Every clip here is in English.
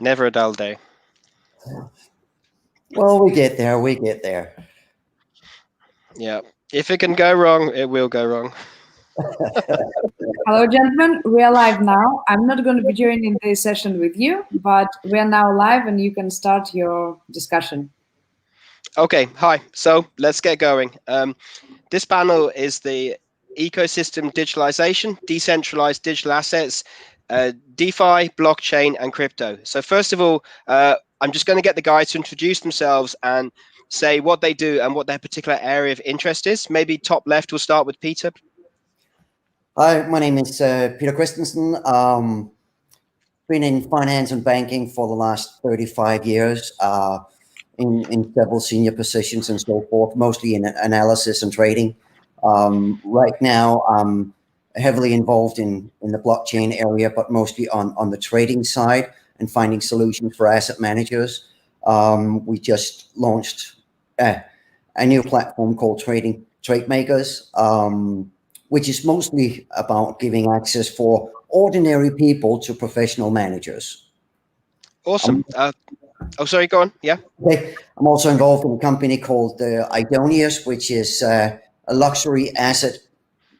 Never a dull day. Well, we get there. We get there. Yeah. If it can go wrong, it will go wrong. Hello, gentlemen. We are live now. I'm not going to be joining this session with you, but we are now live and you can start your discussion. Okay, hi. So let's get going. This panel is the ecosystem digitalization, decentralized digital assets, DeFi, blockchain, and crypto. So first of all, I'm just going to get the guys to introduce themselves and say what they do and what their particular area of interest is. Maybe top left, we'll start with Peter. Hi, my name is Peter Christensen. Been in finance and banking for the last 35 years in several senior positions and so forth, mostly in analysis and trading. Right now, I'm heavily involved in the blockchain area, but mostly on the trading side and finding solutions for asset managers. We just launched a new platform called TradeMakers, which is mostly about giving access for ordinary people to professional managers. Awesome. Oh, sorry, go on. Yeah. Okay. I'm also involved in a company called Idonius, which is a luxury asset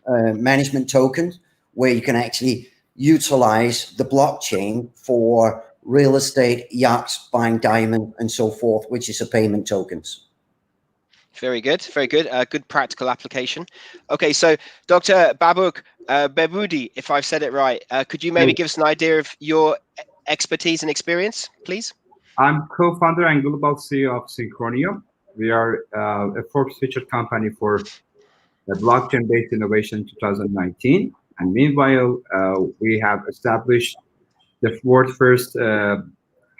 management token where you can actually utilize the blockchain for real estate, yachts, buying diamond, and so forth, which is a payment tokens. Very good, very good. Good practical application. Okay, so Dr. Babuk Beboudi, if I've said it right, could you maybe give us an idea of your expertise and experience, please? I'm co-founder and global CEO of Synchronium. We are a Forbes featured company for the blockchain-based innovation 2019. And meanwhile, we have established the world's first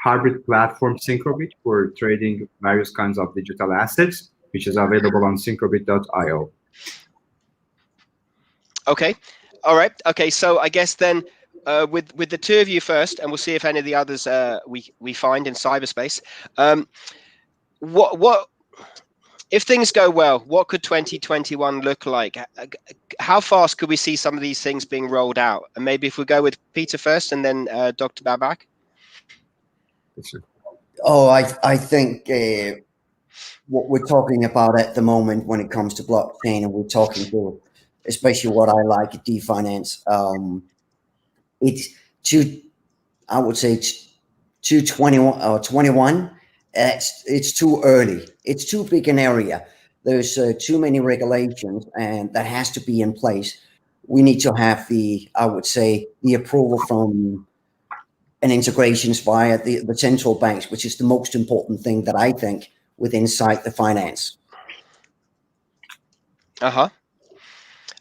hybrid platform, Synchrobit, for trading various kinds of digital assets, which is available on synchrobit.io. Okay, all right. Okay, so I guess then with the two of you first, and we'll see if any of the others we find in cyberspace. What if things go well? What could 2021 look like? How fast could we see some of these things being rolled out? And maybe if we go with Peter first, and then Dr. Babak. Oh, I think what we're talking about at the moment when it comes to blockchain, and we're talking to, especially what I like at DeFinance, I would say it's 221 or 21. It's too early. It's too big an area. There's too many regulations, and that has to be in place. We need to have I would say, the approval from and integrations via the central banks, which is the most important thing that I think inside the finance.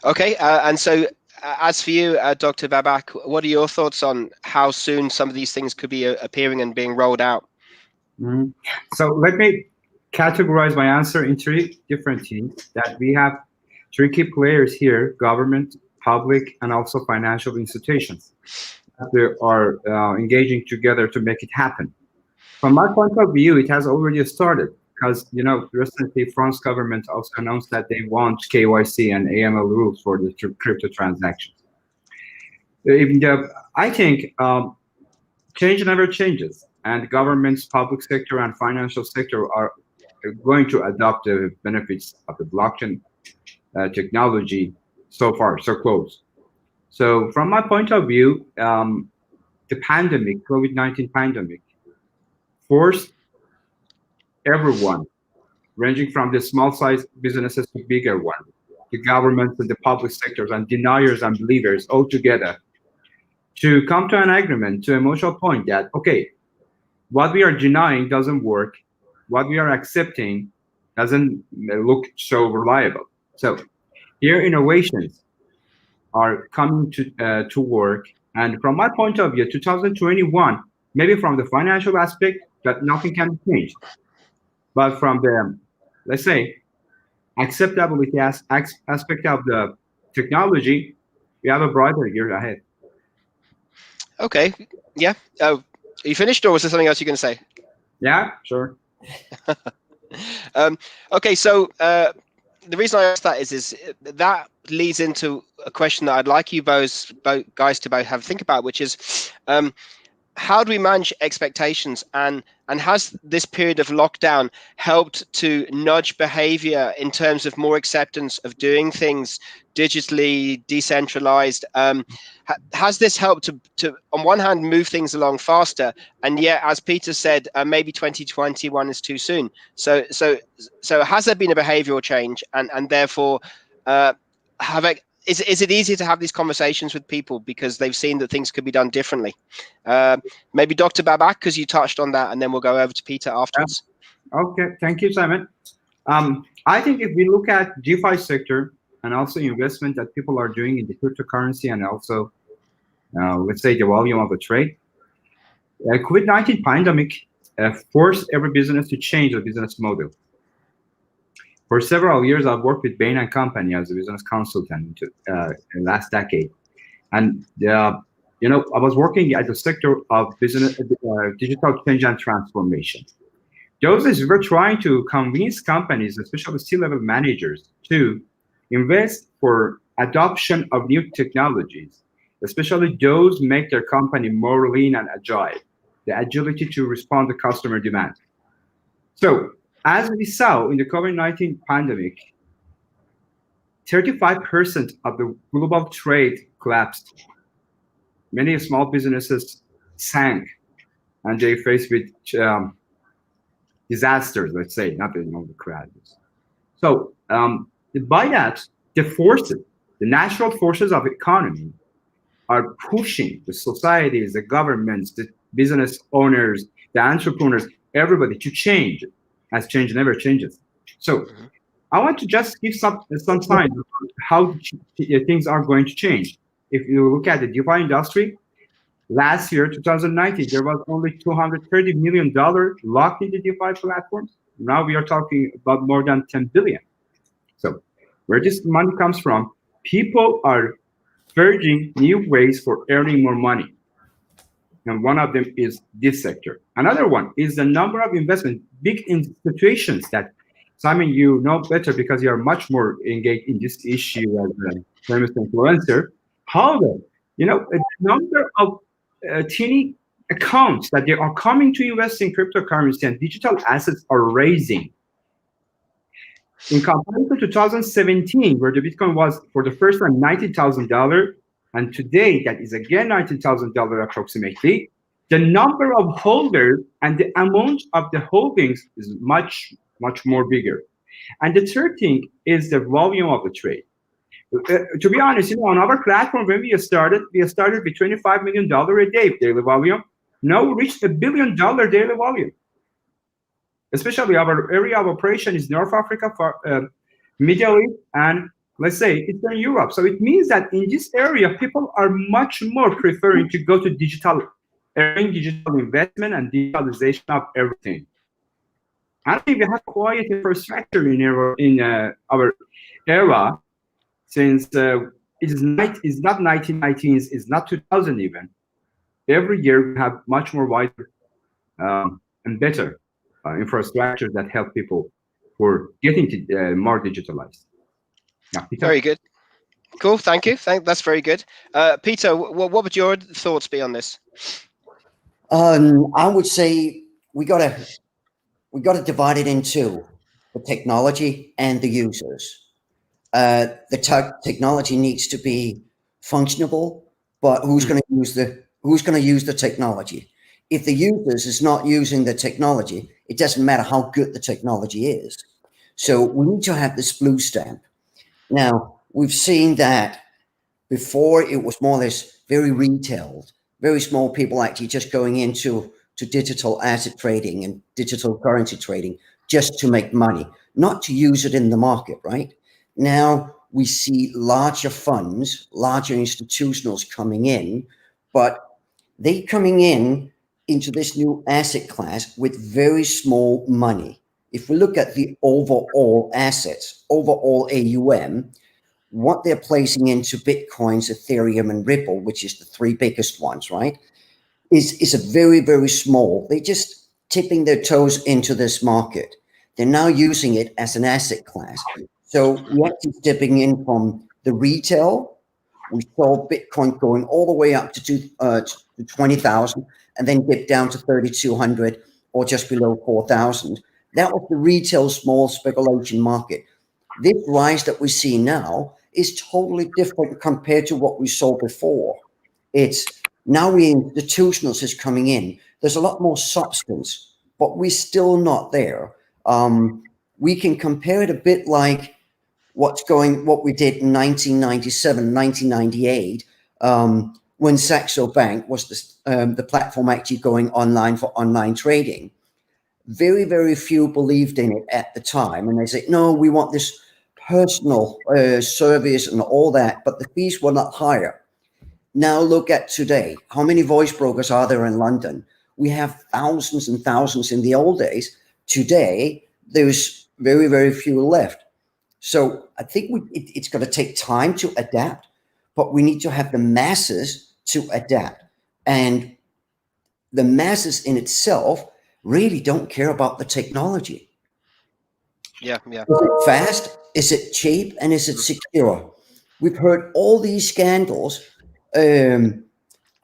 Okay, and so as for you, Dr. Babak, what are your thoughts on how soon some of these things could be appearing and being rolled out? Mm-hmm. So let me categorize my answer in three different teams. That we have three key players here: government, public, and also financial institutions. They are engaging together to make it happen. From my point of view, it has already started because, recently France government also announced that they want KYC and AML rules for the crypto transactions. I think change never changes, and governments, public sector, and financial sector are going to adopt the benefits of the blockchain technology so far, so close. So from my point of view, the pandemic, COVID-19 pandemic, forced everyone, ranging from the small size businesses to bigger ones, the governments and the public sectors and deniers and believers all together, to come to an agreement, to a mutual point that, okay, what we are denying doesn't work, what we are accepting doesn't look so reliable. So here innovations are coming to work. And from my point of view, 2021, maybe from the financial aspect, that nothing can change. But from the, let's say, acceptability aspect of the technology, we have a brighter year ahead. Okay, yeah. Are you finished, or was there something else you're going to say? Yeah, sure. Okay, so the reason I asked that is that leads into a question that I'd like you guys to both have think about, which is how do we manage expectations, and has this period of lockdown helped to nudge behavior in terms of more acceptance of doing things digitally, decentralized? Has this helped to on one hand move things along faster, and yet, as Peter said, maybe 2021 is too soon? So has there been a behavioral change, and therefore is it easier to have these conversations with people because they've seen that things could be done differently? Maybe Dr. Babak, because you touched on that, and then we'll go over to Peter afterwards. Okay, thank you, Simon. I think if we look at DeFi sector and also investment that people are doing in the cryptocurrency, and also let's say the volume of the trade, COVID-19 pandemic forced every business to change the business model. For several years, I've worked with Bain & Company as a business consultant in last decade. And, I was working at the sector of business, digital change and transformation. Those days, we were trying to convince companies, especially C-level managers, to invest for adoption of new technologies, especially those make their company more lean and agile, the agility to respond to customer demand. So, as we saw in the COVID-19 pandemic, 35% of the global trade collapsed. Many small businesses sank, and they faced with disasters, let's say, not the crashes. So by that, the natural forces of economy are pushing the societies, the governments, the business owners, the entrepreneurs, everybody to change, as change never changes. So I want to just give some signs of how things are going to change. If you look at the DeFi industry, last year, 2019, there was only $230 million locked in the DeFi platforms. Now we are talking about more than 10 billion. So where this money comes from, people are searching new ways for earning more money. And one of them is this sector. Another one is the number of investment, big institutions that, Simon, you know better because you are much more engaged in this issue as a famous influencer. However, the number of teeny accounts that they are coming to invest in cryptocurrency and digital assets are raising. In comparison to 2017, where the Bitcoin was for the first time $90,000, and today that is again $19,000 approximately, the number of holders and the amount of the holdings is much, much more bigger. And the third thing is the volume of the trade. To be honest, on our platform, when we started with $25 million a day daily volume. Now we reached $1 billion daily volume. Especially our area of operation is North Africa, Middle East, and let's say Eastern Europe. So it means that in this area, people are much more preferring to go to digital investment and digitalization of everything. I think we have quite infrastructure in our era, since it is not 1990s, it's not 2000 even. Every year we have much more wider and better infrastructure that help people for getting to, more digitalized. Yeah, very good. Cool. Thank you. That's very good. Peter, what would your thoughts be on this? I would say we got to divide it into the technology and the users. The technology needs to be functionable, but who's going to use the technology? If the users is not using the technology, it doesn't matter how good the technology is. So we need to have this blue stamp. Now, we've seen that before it was more or less very retailed, very small people actually just going into digital asset trading and digital currency trading just to make money, not to use it in the market, right? Now we see larger funds, larger institutionals coming in, but they coming into this new asset class with very small money. If we look at the overall assets, overall AUM, what they're placing into Bitcoins, Ethereum, and Ripple, which is the three biggest ones, right, is a very, very small. They're just tipping their toes into this market. They're now using it as an asset class. So we're actually stepping in from the retail We saw Bitcoin going all the way up to 20,000 and then dip down to 3,200 or just below 4,000. That was the retail small speculation market. This rise that we see now is totally different compared to what we saw before. It's now institutionals is coming in. There's a lot more substance, but we're still not there. We can compare it a bit like what we did in 1997, 1998, when Saxo Bank was the platform actually going online for online trading. Very, very few believed in it at the time. And they said, no, we want this personal service and all that, but the fees were not higher. Now look at today. How many voice brokers are there in London? We have thousands and thousands in the old days. Today, there's very, very few left. So I think it's going to take time to adapt, but we need to have the masses to adapt. And the masses in itself really don't care about the technology. Yeah. Is it fast? Is it cheap? And is it secure? We've heard all these scandals. I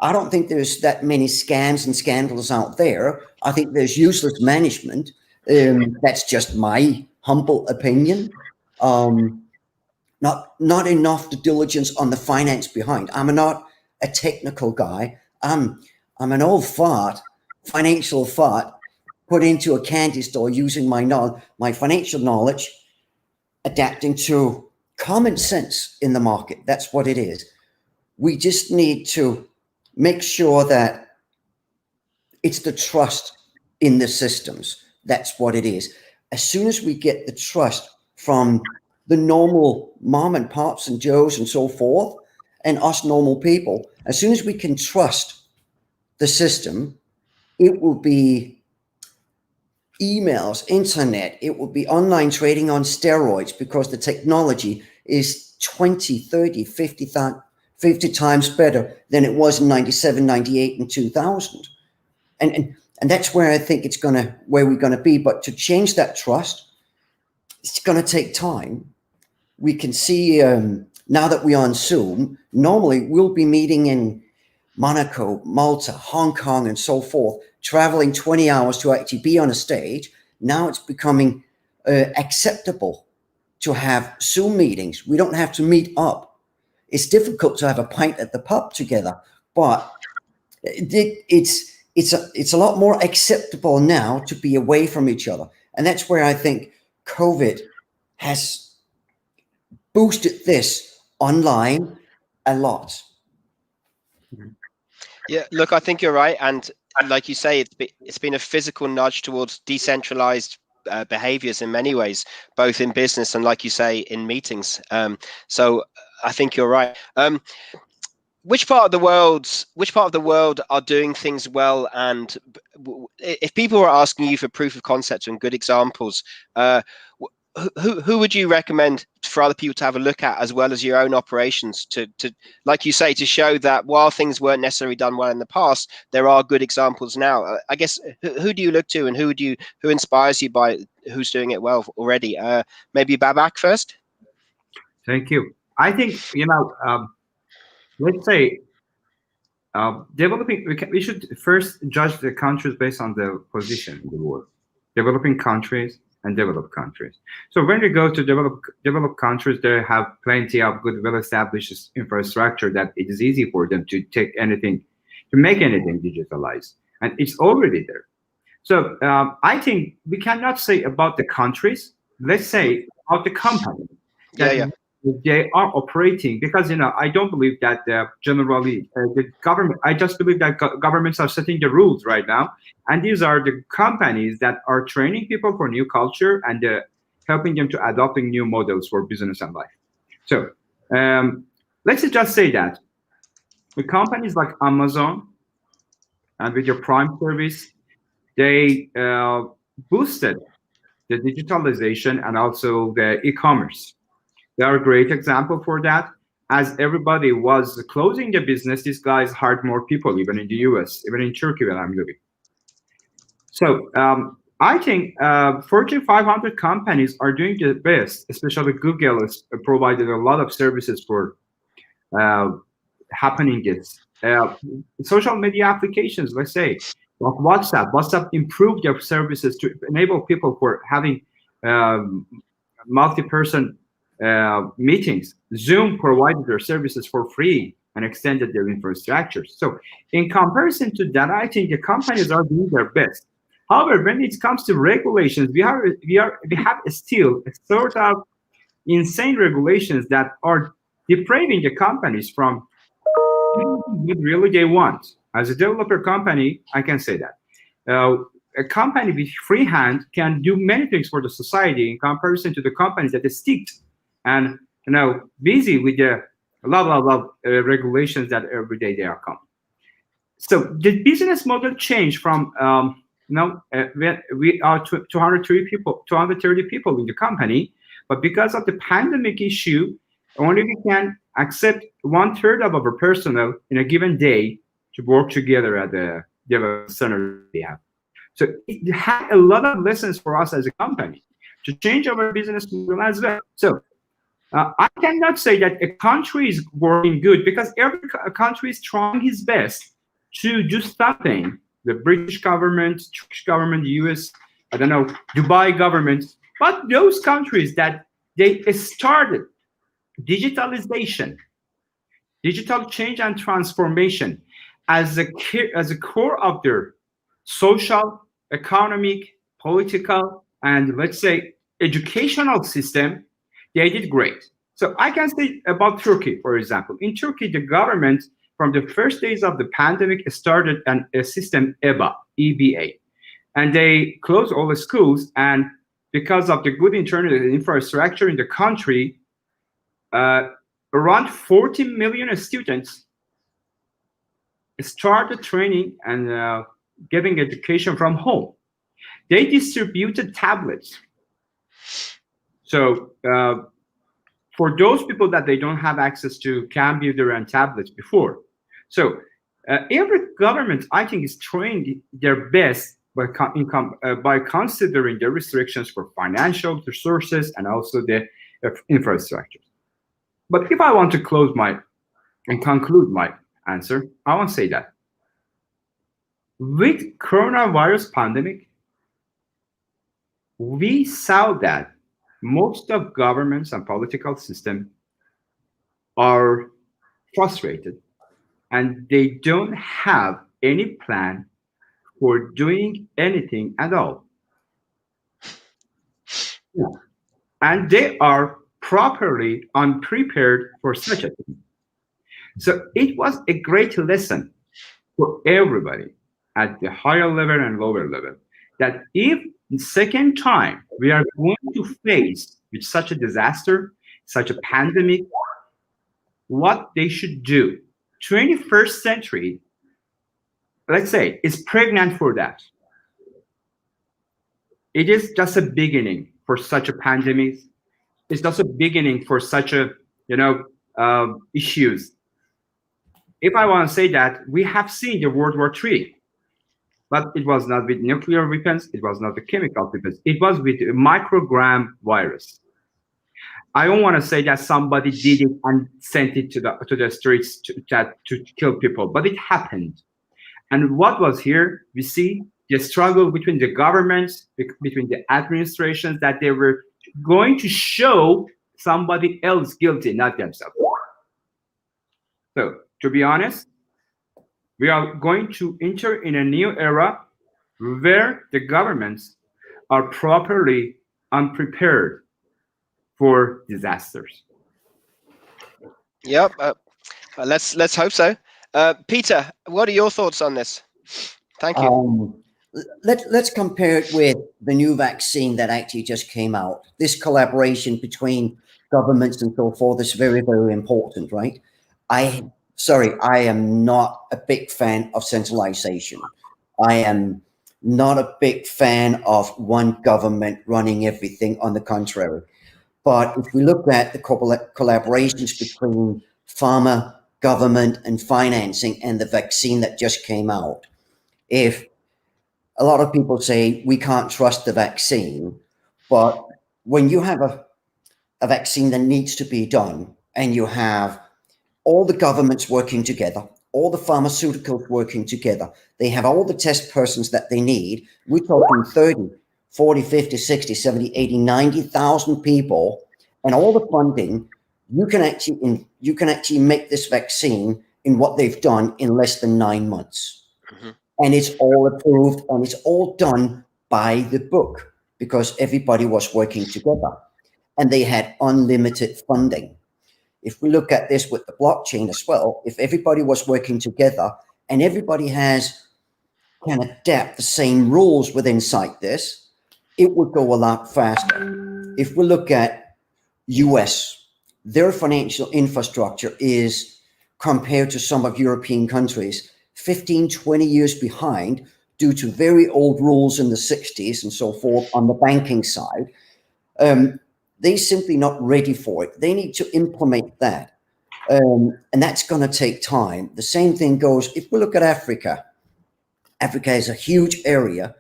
don't think there's that many scams and scandals out there. I think there's useless management. That's just my humble opinion. Not enough due diligence on the finance behind. I'm not a technical guy. I'm an old fart, financial fart, put into a candy store using my financial knowledge, adapting to common sense in the market. That's what it is. We just need to make sure that it's the trust in the systems. That's what it is. As soon as we get the trust from the normal mom and pops and Joes and so forth, and us normal people, as soon as we can trust the system, it will be emails, internet, it will be online trading on steroids, because the technology is 20, 30, 50 times better than it was in 97, 98, and 2000. And that's where I think where we're going to be. But to change that trust, it's going to take time. We can see now that we're on Zoom, normally we'll be meeting in Monaco, Malta, Hong Kong, and so forth, traveling 20 hours to actually be on a stage. Now it's becoming acceptable to have Zoom meetings. We don't have to meet up. It's difficult to have a pint at the pub together, but it's a lot more acceptable now to be away from each other. And that's where I think COVID has boosted this online a lot. Yeah, look, I think you're right, and like you say, it's been a physical nudge towards decentralized behaviors in many ways, both in business and, like you say, in meetings. So I think you're right. Which part of the world are doing things well? And if people are asking you for proof of concept and good examples, who would you recommend for other people to have a look at, as well as your own operations, to like you say, to show that while things weren't necessarily done well in the past, there are good examples now? I guess who do you look to, and who inspires you by who's doing it well already? Maybe Babak first. Thank you. I think let's say developing. We should first judge the countries based on the position in the world. Developing countries and developed countries. So when we go to developed countries, they have plenty of good, well-established infrastructure that it is easy for them to make anything digitalized, and it's already there. So I think we cannot say about the countries. Let's say about the company. Yeah. They are operating, because I don't believe that generally the government. I just believe that governments are setting the rules right now, and these are the companies that are training people for new culture and helping them to adopting new models for business and life. So let's just say that with companies like Amazon and with your Prime service, they boosted the digitalization and also the e-commerce. They are a great example for that. As everybody was closing the business, these guys hired more people, even in the US, even in Turkey where I'm living. So I think Fortune 500 companies are doing the best, especially Google has provided a lot of services for happening is social media applications, let's say, like WhatsApp. WhatsApp improved their services to enable people for having multi-person meetings. Zoom provided their services for free and extended their infrastructure. So in comparison to that, I think the companies are doing their best. However, when it comes to regulations, we have still a sort of insane regulations that are depriving the companies from what really they want. As a developer company, I can say that. A company with free hand can do many things for the society in comparison to the companies that are sticked and busy with the regulations that every day they are coming. So the business model changed from we are 230 people in the company, but because of the pandemic issue, only we can accept 1/3 of our personnel in a given day to work together at the development center we have. So it had a lot of lessons for us as a company to change our business model as well. So I cannot say that a country is working good because every country is trying its best to do something. The British government, Turkish government, the US, I don't know, Dubai government, but those countries that they started digitalization, digital change and transformation as a core of their social, economic, political, and let's say educational system, they did great. So I can say about Turkey, for example. In Turkey, the government, from the first days of the pandemic, started a system, EBA, and they closed all the schools. And because of the good internet infrastructure in the country, around 40 million students started training and getting education from home. They distributed tablets. So for those people that they don't have access to computer and tablets before. So every government, I think, is trying their best by considering the restrictions for financial resources and also the infrastructure. But if I want to conclude my answer, I want to say that with coronavirus pandemic, we saw that most of governments and political systems are frustrated and they don't have any plan for doing anything at all. Yeah. And they are properly unprepared for such a thing. So it was a great lesson for everybody at the higher level and lower level that if the second time we are going to face with such a disaster, such a pandemic, what they should do. 21st century, let's say, is pregnant for that. It is just a beginning for such a pandemic. It's just a beginning for such a, issues. If I want to say that, we have seen the World War III, but it was not with nuclear weapons, it was not with chemical weapons, it was with a microgram virus. I don't want to say that somebody did it and sent it to the streets to kill people, but it happened. And what was here, we see the struggle between the governments, between the administrations, that they were going to show somebody else guilty, not themselves. So, to be honest, we are going to enter in a new era where the governments are properly unprepared for disasters. Yep. Let's hope so. Peter, what are your thoughts on this? Thank you. Let's compare it with the new vaccine that actually just came out. This collaboration between governments and so forth is very, very important, right? I am not a big fan of centralization. I am not a big fan of one government running everything. On the contrary. But if we look at the collaborations between pharma, government, and financing and the vaccine that just came out, if a lot of people say we can't trust the vaccine, but when you have a vaccine that needs to be done and you have all the governments working together, all the pharmaceuticals working together. They have all the test persons that they need. We're talking 30, 40, 50, 60, 70, 80, 90,000 people, and all the funding. You can actually make this vaccine in what they've done in less than 9 months. Mm-hmm. And it's all approved and it's all done by the book because everybody was working together and they had unlimited funding. If we look at this with the blockchain as well, if everybody was working together and everybody can adapt the same rules within inside this, it would go a lot faster. If we look at US, their financial infrastructure is, compared to some of European countries, 15, 20 years behind due to very old rules in the 60s and so forth on the banking side. They're simply not ready for it. They need to implement that. And that's going to take time. The same thing goes, if we look at Africa, Africa is a huge area.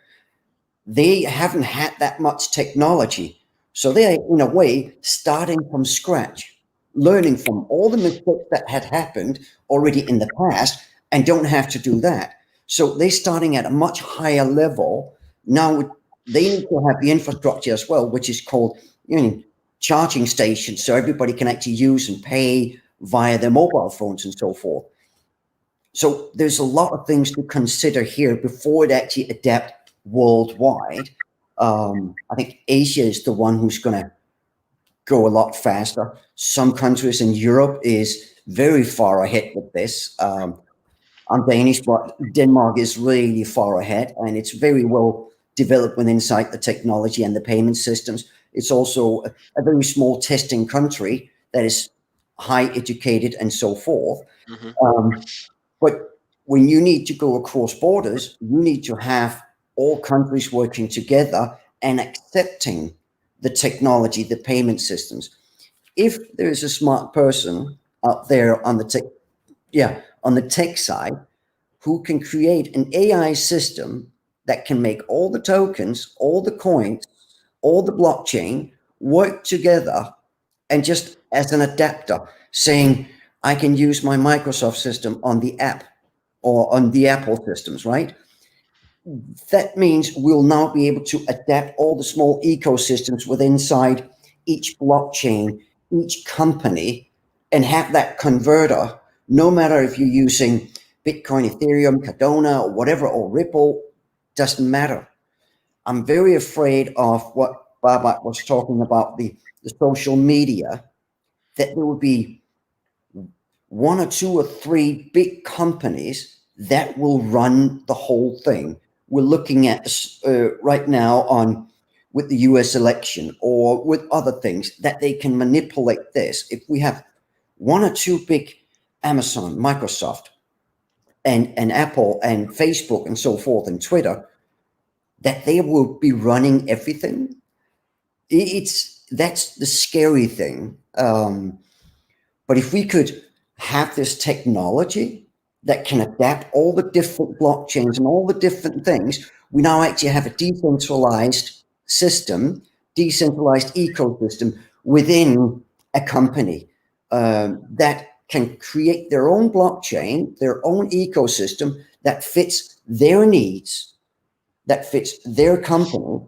They haven't had that much technology. So they're, in a way, starting from scratch, learning from all the mistakes that had happened already in the past and don't have to do that. So they're starting at a much higher level. Now they need to have the infrastructure as well, which is called charging stations, so everybody can actually use and pay via their mobile phones and so forth. So there's a lot of things to consider here before it actually adapt worldwide. I think Asia is the one who's going to go a lot faster. Some countries in Europe is very far ahead with this. I'm Danish, but Denmark is really far ahead, and it's very well developed within inside the technology and the payment systems. It's also a very small testing country that is high educated and so forth. Mm-hmm. But when you need to go across borders, you need to have all countries working together and accepting the technology, the payment systems. If there is a smart person out there on the tech side who can create an AI system that can make all the tokens, all the coins, all the blockchain work together, and just as an adapter, saying, I can use my Microsoft system on the app or on the Apple systems, right? That means we'll now be able to adapt all the small ecosystems within inside each blockchain, each company, and have that converter, no matter if you're using Bitcoin, Ethereum, Cardano, or whatever, or Ripple, doesn't matter. I'm very afraid of what Babak was talking about, the social media, that there will be one or two or three big companies that will run the whole thing. We're looking at right now with the US election or with other things that they can manipulate this. If we have one or two big, Amazon, Microsoft, and Apple and Facebook and so forth and Twitter, that they will be running everything. That's the scary thing. But if we could have this technology that can adapt all the different blockchains and all the different things, we now actually have a decentralized system, decentralized ecosystem within a company that can create their own blockchain, their own ecosystem that fits their needs, that fits their company,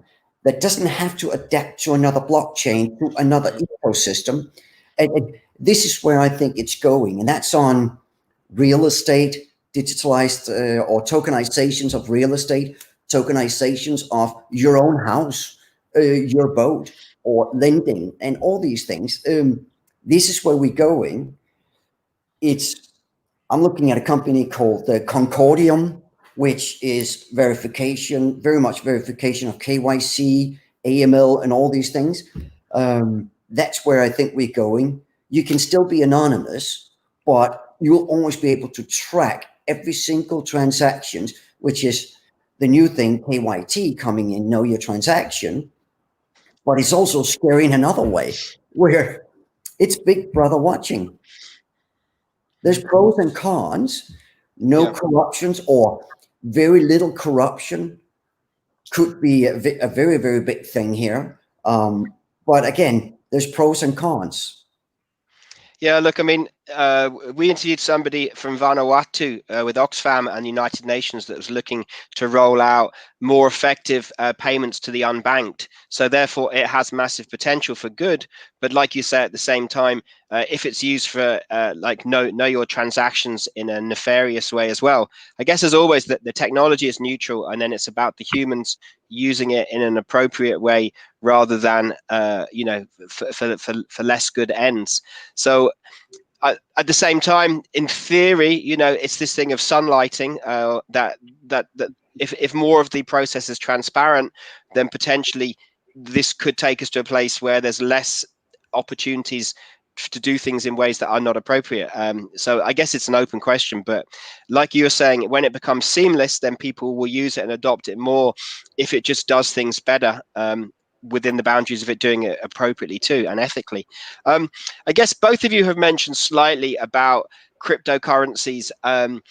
that doesn't have to adapt to another blockchain, to another ecosystem. And this is where I think it's going, and that's on real estate, digitalized or tokenizations of real estate, tokenizations of your own house, your boat, or lending, and all these things. This is where we're going. I'm looking at a company called Concordium, which is verification, very much verification of KYC, AML, and all these things. That's where I think we're going. You can still be anonymous, but you'll always be able to track every single transaction, which is the new thing, KYT coming in, know your transaction. But it's also scary in another way, where it's Big Brother watching. There's pros and cons. No corruptions or very little corruption could be a very, very big thing here. But again, there's pros and cons. Yeah, look, I mean, we interviewed somebody from Vanuatu with Oxfam and the United Nations that was looking to roll out more effective payments to the unbanked. So therefore, it has massive potential for good. But like you say, at the same time, if it's used for like know your transactions in a nefarious way as well, I guess as always that the technology is neutral, and then it's about the humans using it in an appropriate way rather than for less good ends. So at the same time, in theory, it's this thing of sunlighting that if more of the process is transparent, then potentially this could take us to a place where there's less opportunities to do things in ways that are not appropriate. So I guess it's an open question, but like you were saying, when it becomes seamless, then people will use it and adopt it more if it just does things better. Within the boundaries of it doing it appropriately too and ethically. I guess both of you have mentioned slightly about cryptocurrencies and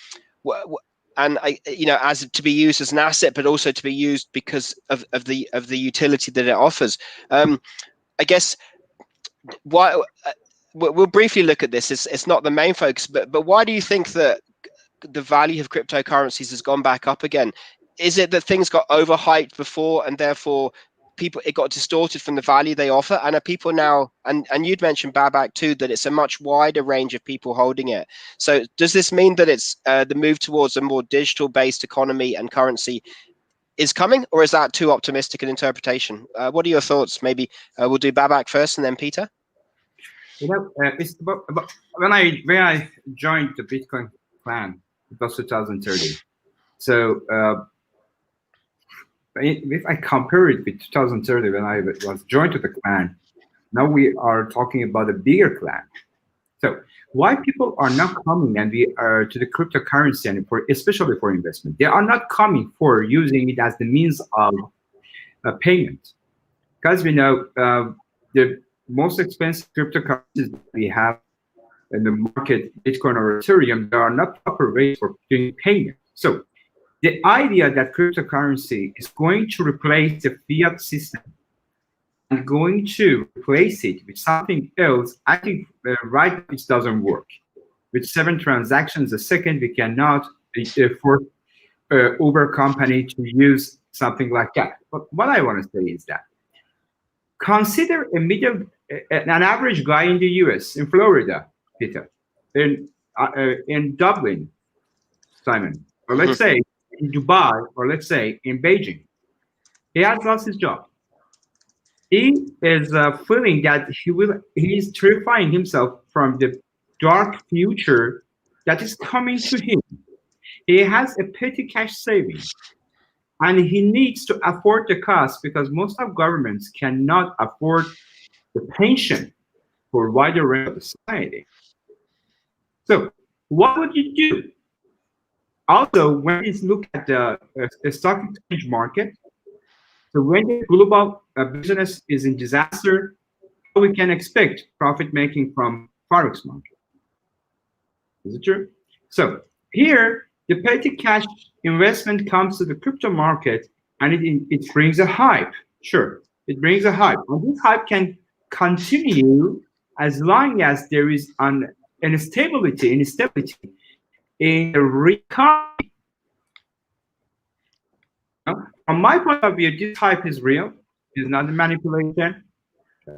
as to be used as an asset, but also to be used because of the utility that it offers. I guess why we'll briefly look at this. It's not the main focus, but why do you think that the value of cryptocurrencies has gone back up again? Is it that things got overhyped before and therefore it got distorted from the value they offer? And are people now, and you'd mentioned Babak too, that it's a much wider range of people holding it. So does this mean that it's the move towards a more digital based economy and currency is coming, or is that too optimistic an interpretation? What are your thoughts? Maybe we'll do Babak first and then Peter. It's about when I joined the Bitcoin clan, it was 2030. So if I compare it with 2030 when I was joined to the clan, now we are talking about a bigger clan. So why people are not coming and we are to the cryptocurrency and especially for investment? They are not coming for using it as the means of payment, because we know the most expensive cryptocurrencies that we have in the market, Bitcoin or Ethereum, there are not proper ways for doing payment. So the idea that cryptocurrency is going to replace the fiat system and going to replace it with something else, I think right now it doesn't work. With 7 transactions a second, we cannot force Uber company to use something like that. But what I want to say is that consider an average guy in the US, in Florida, Peter, in Dublin, Simon, or let's say in Dubai, or let's say in Beijing. He has lost his job. He is feeling that he is terrifying himself from the dark future that is coming to him. He has a petty cash saving, and he needs to afford the cost because most of governments cannot afford the pension for a wider range of the society. So what would you do? Also, when you look at the stock exchange market, so when the global business is in disaster, we can expect profit making from forex market. Is it true? So here, the petty cash investment comes to the crypto market, and it brings a hype. Sure, it brings a hype, and this hype can continue as long as there is an instability in the economy. From my point of view, this hype is real. It's not a manipulation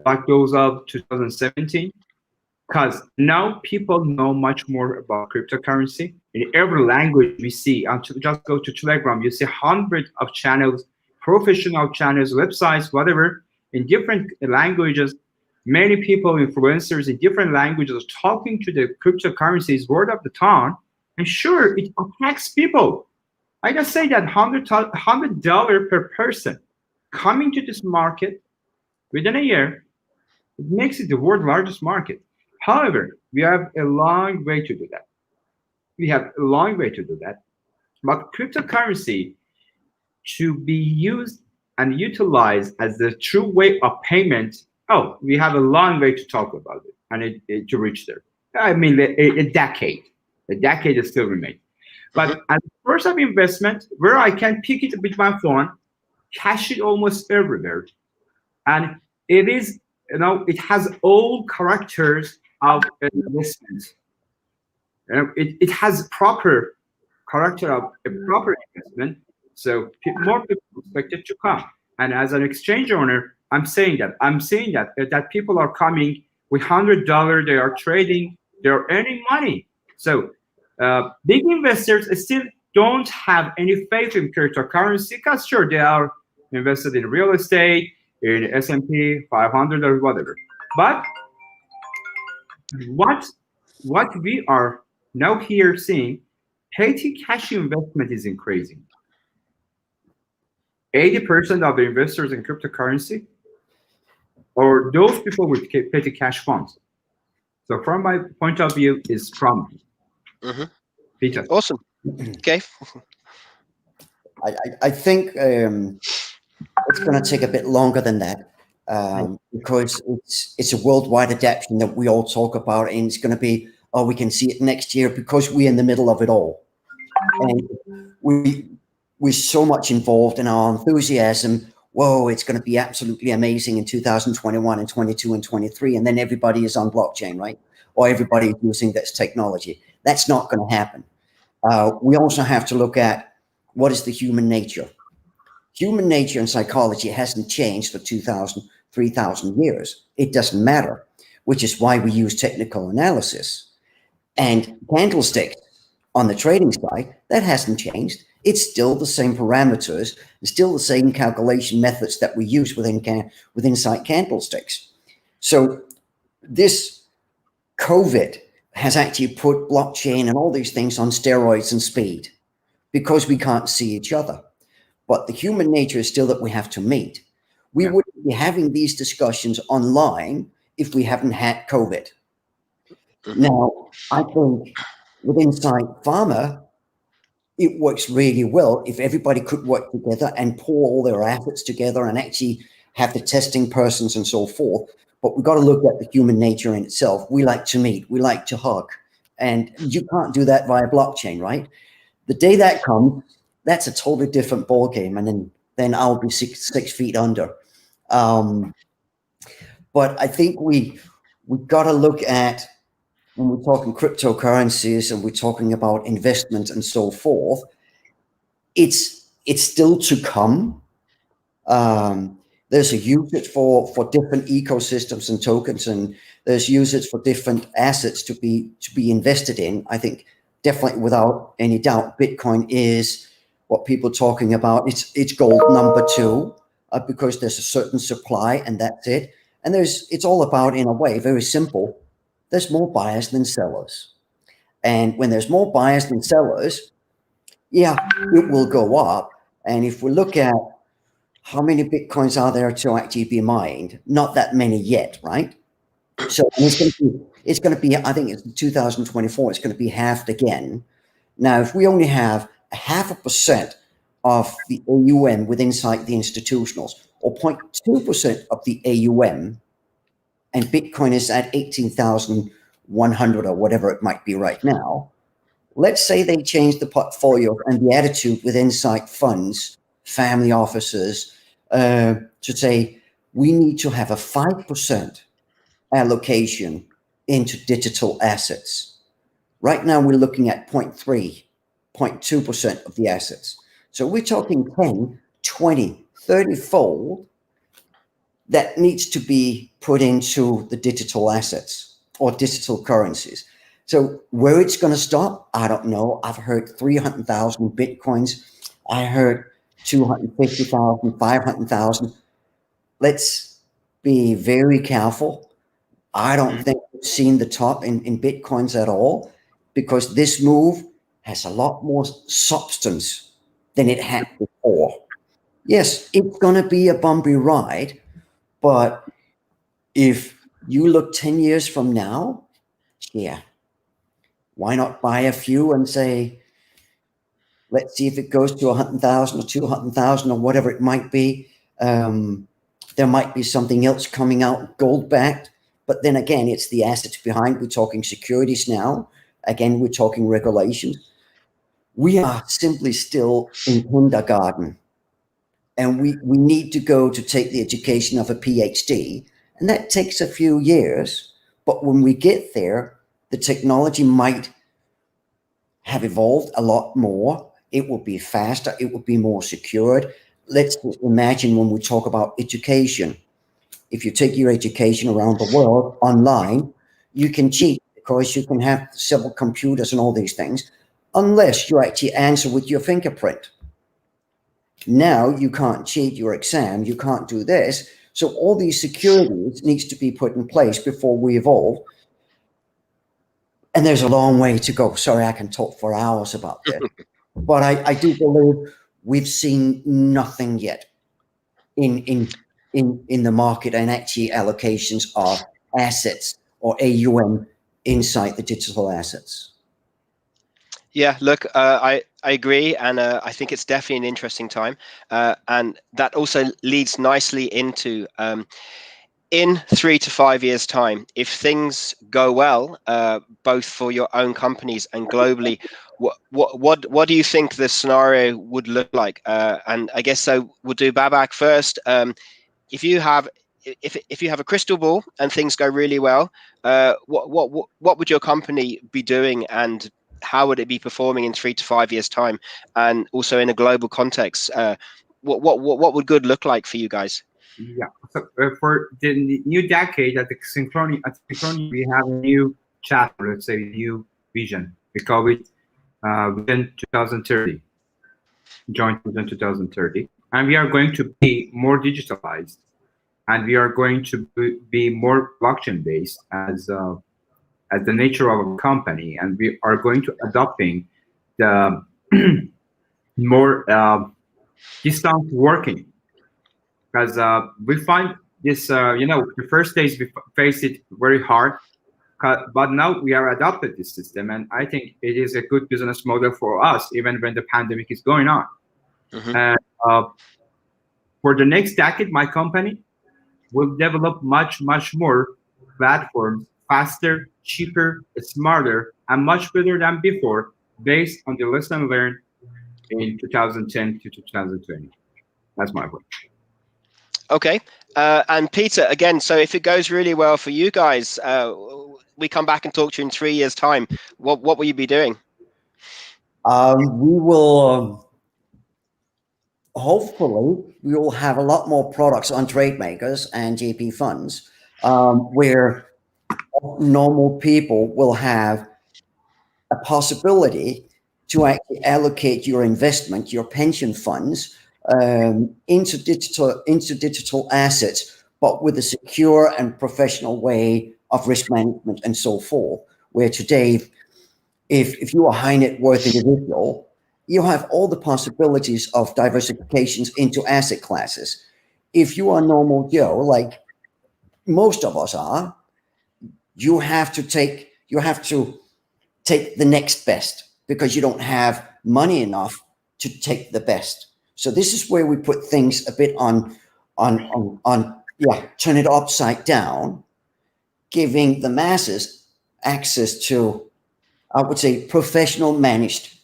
like those of 2017, because now people know much more about cryptocurrency. In every language we see, just go to Telegram, you see hundreds of channels, professional channels, websites, whatever, in different languages. Many people, influencers in different languages, talking to the cryptocurrencies, word of the town, and sure, it attracts people. I can say that $100 per person coming to this market within a year, it makes it the world's largest market. However, we have a long way to do that. But cryptocurrency, to be used and utilized as the true way of payment, we have a long way to talk about it and to reach there. I mean, a decade is still remains. But as a source of investment, where I can pick it with my phone, cash it almost everywhere, and it is, it has all characters of investment. it has proper character of a proper investment. So more people expect it to come. And as an exchange owner, I'm saying that people are coming with $100. They are trading. They're earning money. So big investors still don't have any faith in cryptocurrency because sure they are invested in real estate, in S&P 500 or whatever. But what we are now here seeing, petty cash investment is increasing. 80% of the investors in cryptocurrency or those people with petty cash funds. So from my point of view, is promising. Peter. Awesome. Okay. I think it's going to take a bit longer than that because it's a worldwide adaptation that we all talk about, and it's going to be, oh, we can see it next year because we're in the middle of it all, and we're so much involved in our enthusiasm. Whoa, it's going to be absolutely amazing in 2021 and 22 and 23, and then everybody is on blockchain, right? Or everybody is using this technology. That's not going to happen. We also have to look at what is the human nature. Human nature and psychology hasn't changed for 2,000, 3,000 years. It doesn't matter, which is why we use technical analysis. And candlesticks on the trading side, that hasn't changed. It's still the same parameters, still the same calculation methods that we use inside candlesticks. So this COVID has actually put blockchain and all these things on steroids and speed because we can't see each other. But the human nature is still that we have to meet. We wouldn't be having these discussions online if we haven't had COVID. Now, I think with Inside Pharma, it works really well if everybody could work together and pull all their efforts together and actually have the testing persons and so forth. But we've got to look at the human nature in itself. We like to meet, we like to hug, and you can't do that via blockchain, right? The day that comes, that's a totally different ball game, and then I'll be six feet under. But I think we've got to look at, when we're talking cryptocurrencies and we're talking about investment and so forth, it's still to come. There's a usage for different ecosystems and tokens, and there's usage for different assets to be invested in. I think definitely without any doubt, Bitcoin is what people are talking about. It's gold number 2 because there's a certain supply and that's it. And it's all about, in a way, very simple. There's more buyers than sellers. And when there's more buyers than sellers, yeah, it will go up. And if we look at how many Bitcoins are there to actually be mined, not that many yet, right? So it's going to be, I think it's 2024, it's going to be halved again. Now, if we only have 0.5% of the AUM within the institutionals, or 0.2% of the AUM, and Bitcoin is at 18,100 or whatever it might be right now, let's say they change the portfolio and the attitude with inside funds, family offices, to say we need to have a 5% allocation into digital assets. Right now, we're looking at 0.3, 0.2% of the assets. So we're talking 10, 20, 30-fold that needs to be put into the digital assets or digital currencies. So where it's going to stop, I don't know. I've heard 300,000 Bitcoins. I heard 250,000, 500,000. Let's be very careful. I don't think we've seen the top in Bitcoins at all, because this move has a lot more substance than it had before. Yes, it's going to be a bumpy ride, but if you look 10 years from now, yeah, why not buy a few and say, let's see if it goes to 100,000 or 200,000 or whatever it might be. There might be something else coming out gold-backed, but then again, it's the assets behind. We're talking securities now. Again, we're talking regulations. We are simply still in kindergarten, and we need to go to take the education of a PhD, and that takes a few years. But when we get there, the technology might have evolved a lot more. It will be faster. It will be more secured. Let's imagine when we talk about education. If you take your education around the world online, you can cheat because you can have several computers and all these things, unless you actually answer with your fingerprint. Now you can't cheat your exam. You can't do this. So all these securities needs to be put in place before we evolve. And there's a long way to go. Sorry, I can talk for hours about this. But I do believe we've seen nothing yet in the market and actually allocations of assets or AUM inside the digital assets. Yeah, look, I agree, and I think it's definitely an interesting time, and that also leads nicely into in 3 to 5 years' time, if things go well, both for your own companies and globally, what do you think the scenario would look like? And I guess so. We'll do Babak first. If you have a crystal ball and things go really well, what would your company be doing, and how would it be performing in 3 to 5 years' time? And also in a global context, what would good look like for you guys? Yeah. So for the new decade at Synchrony, we have a new chapter, let's say, new vision. We call it Vision 2030, Joint Vision 2030, and we are going to be more digitalized, and we are going to be more blockchain based as the nature of a company, and we are going to adopting the more distance working. Because we find this, the first days we faced it very hard, but now we are adopted this system, and I think it is a good business model for us, even when the pandemic is going on. Mm-hmm. And for the next decade, my company will develop much more platforms, faster, cheaper, smarter, and much better than before, based on the lesson learned in 2010 to 2020. That's my point. Okay, and Peter, again, so if it goes really well for you guys, we come back and talk to you in 3 years' time. What will you be doing? We will hopefully we will have a lot more products on trade makers and GP funds, where normal people will have a possibility to actually allocate your investment, your pension funds, into digital assets, but with a secure and professional way of risk management and so forth. Where today, if you are a high net worth individual, you have all the possibilities of diversifications into asset classes. If you are normal Joe, like most of us are, you have to take the next best because you don't have money enough to take the best. So this is where we put things a bit on turn it upside down, giving the masses access to, I would say, professional managed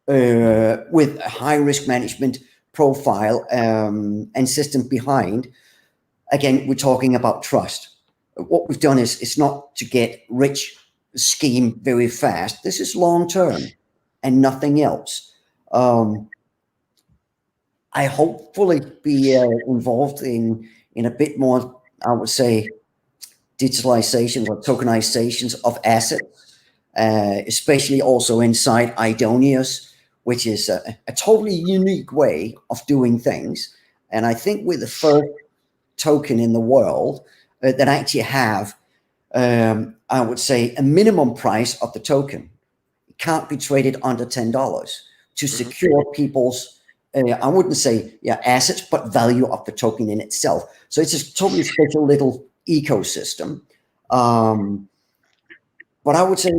with a high risk management profile and system behind. Again, we're talking about trust. What we've done is it's not to get rich scheme very fast. This is long term and nothing else. I hopefully be involved in a bit more, I would say, digitalization or tokenizations of assets, especially also inside Idonius, which is a totally unique way of doing things. And I think we're the first token in the world that actually have, I would say, a minimum price of the token. It can't be traded under $10 to secure people's, I wouldn't say assets, but value of the token in itself. So it's a totally special little ecosystem. But I would say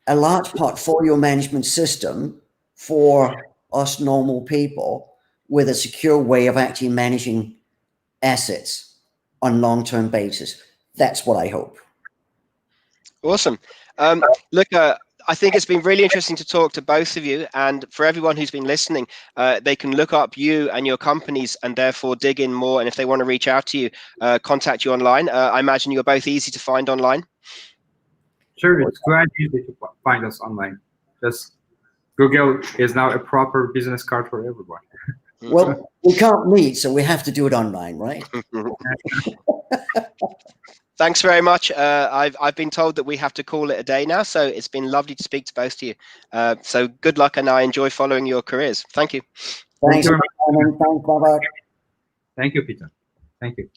a large portfolio management system for us normal people with a secure way of actually managing assets on long-term basis. That's what I hope. Awesome. Look, I think it's been really interesting to talk to both of you, and for everyone who's been listening, they can look up you and your companies and therefore dig in more. And if they want to reach out to you, contact you online. I imagine you're both easy to find online. Sure, it's quite easy to find us online. Just Google is now a proper business card for everyone. Well, we can't meet, so we have to do it online, right? Thanks very much. I've been told that we have to call it a day now, so it's been lovely to speak to both of you. So good luck, and I enjoy following your careers. Thank you. Thanks, Simon. Thanks, Babak. Thank you, Peter. Thank you.